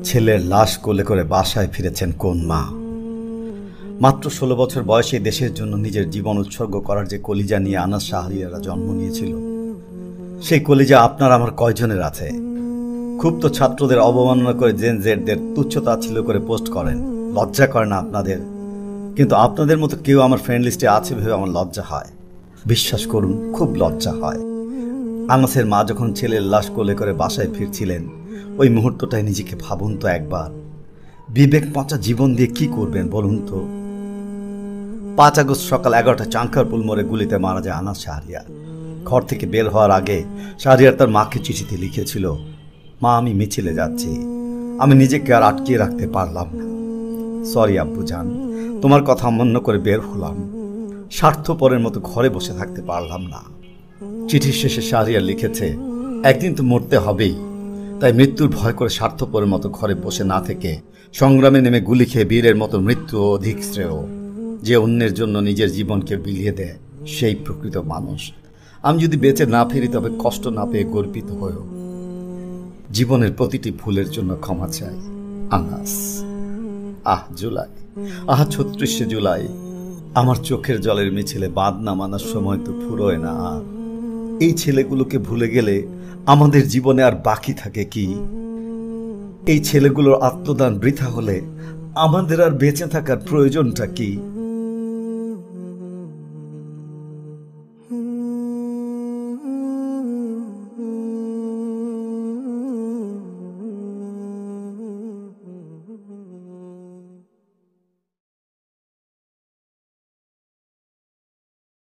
ছেলের লাশ কোলে করে বাসায় ফিরেছেন কোন মা? মাত্র 16 বছর বয়সে দেশের জন্য নিজের জীবন উৎসর্গ করার যে কলিজা নিয়ে আনাস শাহরিয়ারা জন্ম নিয়েছিল, সেই কলিজা আপনার আমার কয়জনের আছে? ক্ষুব্ধ ছাত্রদের অবমাননা করে জেন জেডদের তুচ্ছতাচ্ছিল্য করে পোস্ট করেন, লজ্জা করে না আপনাদের? কিন্তু আপনাদের মতো কেউ আমার ফ্রেন্ড লিস্টে আছে ভেবে আমার লজ্জা হয়। বিশ্বাস করুন, খুব লজ্জা হয়। আনাসের মা যখন ছেলের লাশ কোলে করে বাসায় ফিরছিলেন, ওই মুহূর্তটাই নিজেকে ভাবুন তো একবার। বিবেক পচা জীবন দিয়ে কি করবেন বলুন তো? 5 আগস্ট সকাল 11টা চাঙ্কারপুল মোড়ে গুলিতে মারা যায় আনাস শাহরিয়ার। ঘর থেকে বের হওয়ার আগে শাহরিয়ার তার মাকে চিঠিতে লিখেছিল, মা, আমি মিছিলে যাচ্ছি, আমি নিজেকে আর আটকিয়ে রাখতে পারলাম না। সরি আব্বু জান, তোমার কথা অমান্য করে বের হলাম। স্বার্থপরের মতো ঘরে বসে থাকতে পারলাম না। চিঠির শেষে শাহরিয়ার লিখেছে, একদিন তো মরতে হবেই, তাই মৃত্যুর ভয় করে স্বার্থপরের মতো ঘরে বসে না থেকে সংগ্রামে নেমে গুলি খেয়ে বীরের মতো মৃত্যু অধিক শ্রেয়। যে অন্যের জন্য নিজের জীবনকে বিলিয়ে দেয়, সেই প্রকৃত মানুষ। আমি যদি বেঁচে না ফিরি, তবে কষ্ট না পেয়ে গর্বিত হয়েও জীবনের প্রতিটি ভুলের জন্য ক্ষমা চাই। আনাস। জুলাই, 36শে জুলাই। আমার চোখের জলের মিছিলে বাঁধ নামানোর সময় তো ফুরোয় না আর। এই ছেলেগুলোকে ভুলে গেলে আমাদের জীবনে আর বাকি থাকে কি? এই ছেলেগুলোর আত্মদান বৃথা হলে আমাদের আর বেঁচে থাকার প্রয়োজনটা কি?